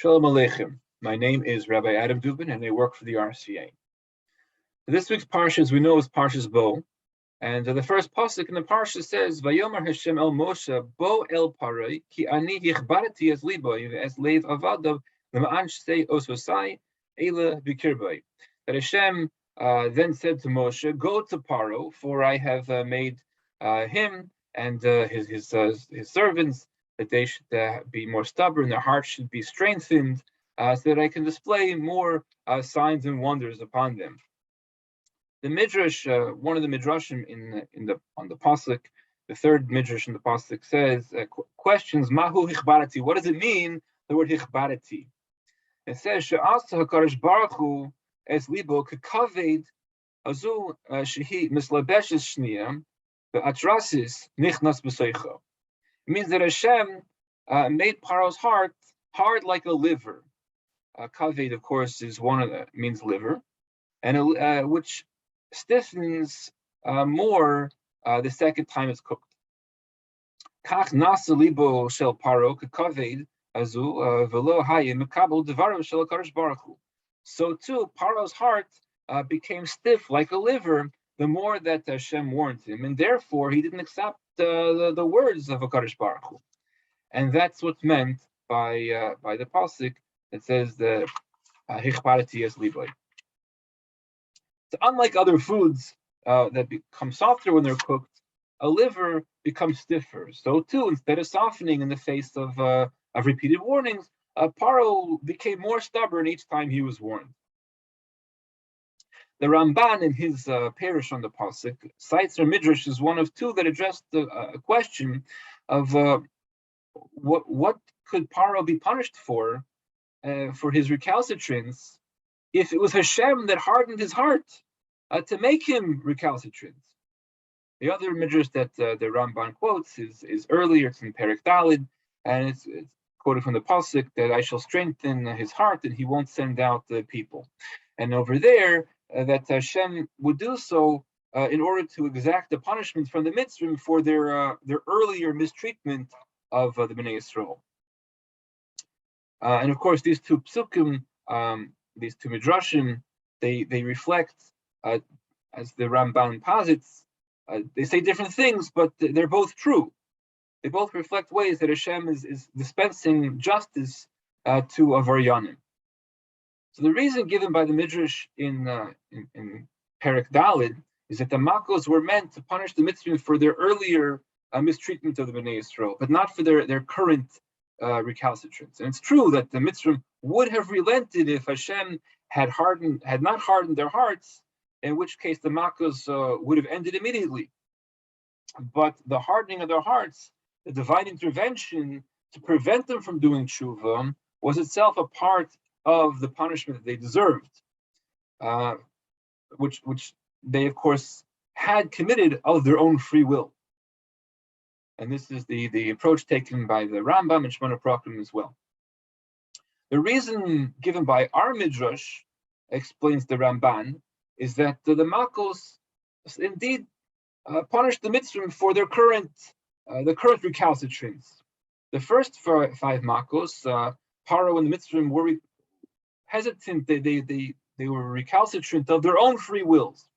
Shalom Aleichem. My name is Rabbi Adam Dubin, and I work for the RCA. This week's Parsha, as we know, is Parsha's Bo, and the first pasuk in the Parsha says, "Vayomer Hashem el Moshe Bo el Paroi ki ani yichbarati as libo as leiv avadav l'ma'an shtei ososai ele b'kirboi." That Hashem then said to Moshe, "Go to Paro, for I have made him and his servants that they should be more stubborn, their hearts should be strengthened, so that I can display more signs and wonders upon them." The midrash, one of the midrashim on the pasuk, the third midrash in the pasuk says, questions mahu hichbarati. What does it mean? The word hichbarati. It says she'asa hakadosh baruch hu es libo kekaved azu shehi mislabeshes shniya be'atrasis nichnas b'seicho. It means that Hashem made Paro's heart hard like a liver. Kaved, of course, is means liver, and which stiffens more the second time it's cooked. Kach nasa libo shel Paro kaved azu velo hayim mekabel devarim shel hakadosh baruch hu. So too, Paro's heart became stiff like a liver the more that Hashem warned him, and therefore he didn't accept the words of HaKadosh Baruch Hu. And that's what's meant by the pasuk that says the hichbarati es liboy. So unlike other foods that become softer when they're cooked, a liver becomes stiffer. So too, instead of softening in the face of repeated warnings, Paro became more stubborn each time he was warned. The Ramban, in his parish on the pasuk, cites a midrash as one of two that addressed the question of what could Paro be punished for his recalcitrance if it was Hashem that hardened his heart to make him recalcitrant. The other midrash that the Ramban quotes is earlier. It's in Perek Dalid, and it's quoted from the pasuk that I shall strengthen his heart and he won't send out the people. And over there, that Hashem would do so in order to exact the punishment from the Mitzrim for their earlier mistreatment of the Bnei Yisrael. And of course, these two psukim, these two midrashim, they reflect, as the Ramban posits, they say different things, but they're both true. They both reflect ways that Hashem is dispensing justice to Avaryanim. So the reason given by the Midrash in Perek Dalid is that the Makos were meant to punish the Mitzrim for their earlier mistreatment of the Bnei Yisrael, but not for their current recalcitrance. And it's true that the Mitzrim would have relented if Hashem had not hardened their hearts, in which case the Makos would have ended immediately. But the hardening of their hearts, the divine intervention to prevent them from doing tshuva, was itself a part of the punishment that they deserved, which they, of course, had committed of their own free will. And this is the approach taken by the Rambam and Shemona Prakim as well. The reason given by our Midrash, explains the Ramban, is that the Makos indeed punished the Mitzrim for their current recalcitrance. The first five Makos, Paro and the Mitzrim were hesitant, they were recalcitrant of their own free wills.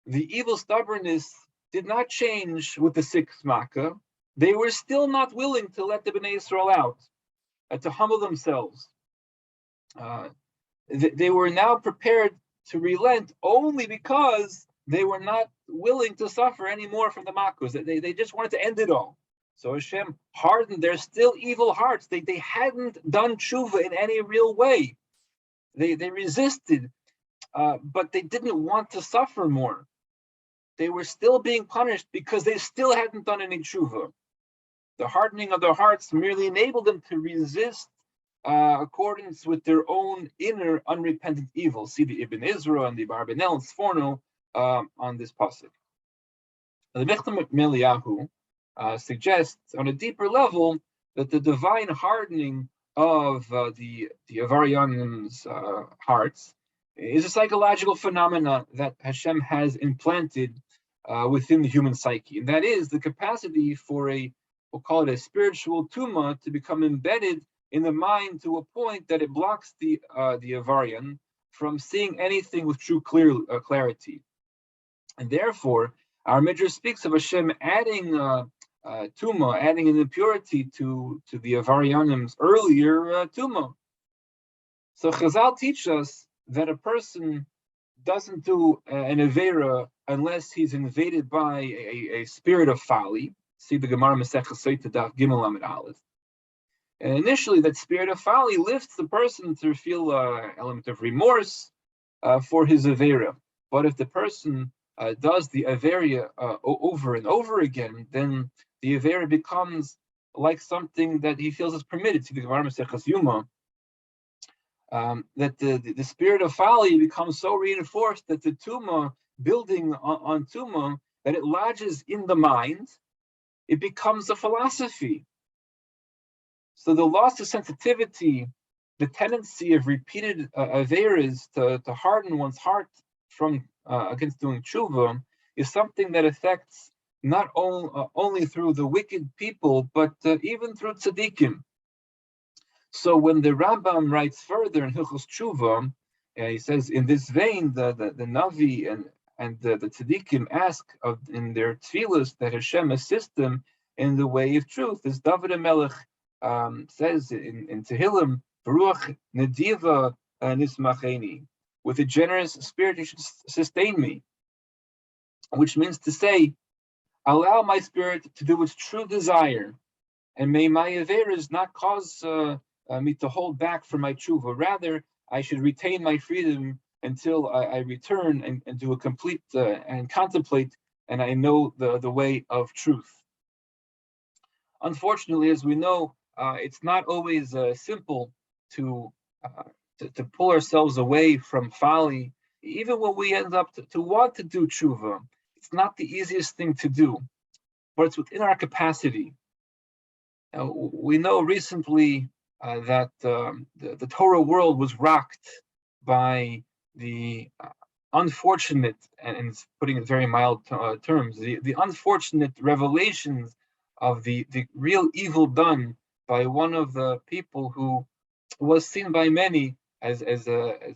The evil stubbornness did not change with the sixth Makkah. They were still not willing to let the Bnei Yisrael out, to humble themselves. They were now prepared to relent only because they were not willing to suffer anymore from the Makkos. They just wanted to end it all. So Hashem hardened their still evil hearts. They hadn't done tshuva in any real way. They resisted, but they didn't want to suffer more. They were still being punished because they still hadn't done any tshuva. The hardening of their hearts merely enabled them to resist accordance with their own inner unrepentant evil. See the Ibn Ezra and the Barbanel and Sforno on this pasuk. The Mechtam Meliyahu suggests on a deeper level that the divine hardening of the Avaryanim's hearts is a psychological phenomena that Hashem has implanted within the human psyche, and that is the capacity for we'll call it a spiritual tumah, to become embedded in the mind to a point that it blocks the Avarian from seeing anything with true clarity. And therefore, our Midrash speaks of Hashem adding Tuma, adding an impurity to the Avaryanim's earlier Tuma. So Chazal teach us that a person doesn't do an Avera unless he's invaded by a spirit of folly. See the Gemara Masechah Sotah Daf Gimel Amid Aleph. And initially, that spirit of folly lifts the person to feel an element of remorse for his Avera. But if the person does the Avera over and over again, then the Avera becomes like something that he feels is permitted. See the Gemara Masechah Yuma. That the spirit of folly becomes so reinforced that the Tuma, building on Tuma, that it lodges in the mind, it becomes a philosophy. So the loss of sensitivity, the tendency of repeated averas to harden one's heart from against doing tshuva, is something that affects not only through the wicked people, but even through tzaddikim. So when the Rambam writes further in Hilchos Tshuva, he says, in this vein, the Navi and the Tzaddikim ask in their tefillos that Hashem assist them in the way of truth. As David HaMelech says in Tehillim, Baruch Nediva Nismacheni, with a generous spirit you should sustain me, which means to say, allow my spirit to do its true desire, and may my averas not cause me to hold back from my tshuva. Rather, I should retain my freedom until I return and do a complete and contemplate, and I know the way of truth. Unfortunately, as we know, it's not always simple to pull ourselves away from folly, even when we end up to want to do tshuva. It's not the easiest thing to do, but it's within our capacity. We know recently that the Torah world was rocked by the unfortunate, and putting it in very mild terms, the unfortunate revelations of the real evil done by one of the people who was seen by many as a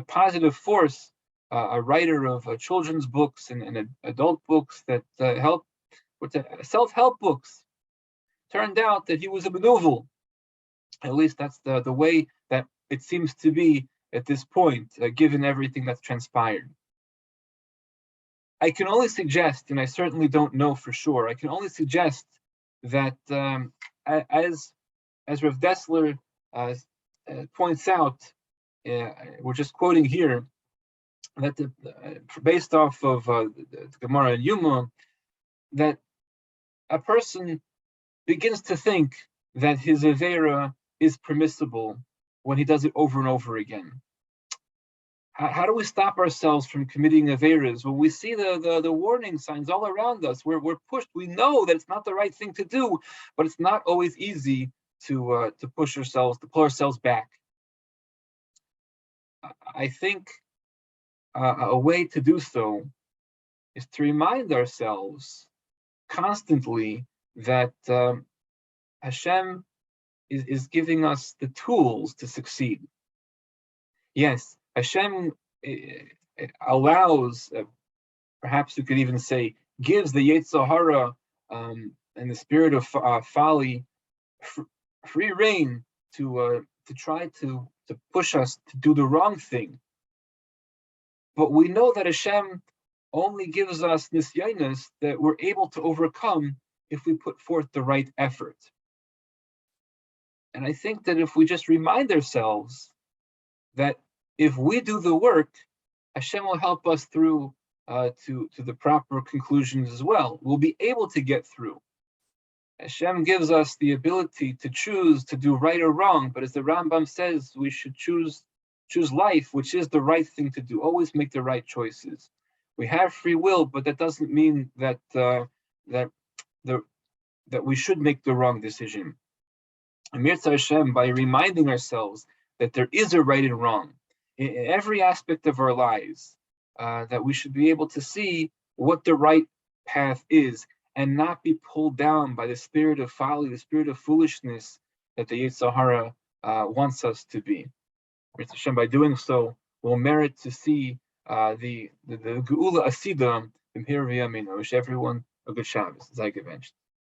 positive force, a writer of children's books and adult books that help with self-help books. Turned out that he was a benuvel. At least that's the way that it seems to be at this point, given everything that's transpired. I can only suggest, and I certainly don't know for sure, I can only suggest that as Rav Dessler points out, we're just quoting here, that based off of the Gemara and Yuma, that a person begins to think that his Avera is permissible when he does it over and over again. How do we stop ourselves from committing Averas? Well, we see the warning signs all around us. We're pushed. We know that it's not the right thing to do, but it's not always easy to push ourselves, to pull ourselves back. I think a way to do so is to remind ourselves constantly that Hashem is giving us the tools to succeed. Yes, Hashem allows, perhaps you could even say, gives the Yetzer Hara and the spirit of folly free rein to try to push us to do the wrong thing. But we know that Hashem only gives us nisyanos that we're able to overcome if we put forth the right effort. And I think that if we just remind ourselves that if we do the work, Hashem will help us through to the proper conclusions as well. We'll be able to get through. Hashem gives us the ability to choose to do right or wrong, but as the Rambam says, we should choose life, which is the right thing to do. Always make the right choices. We have free will, but that doesn't mean that that we should make the wrong decision. Amir Hashem, by reminding ourselves that there is a right and wrong in every aspect of our lives, that we should be able to see what the right path is and not be pulled down by the spirit of folly, the spirit of foolishness, that the Yetzer Hara wants us to be. By doing so, we'll merit to see the Geula Asida in Hirviyamina. Wish everyone a good Shabbos. Sei gewünscht.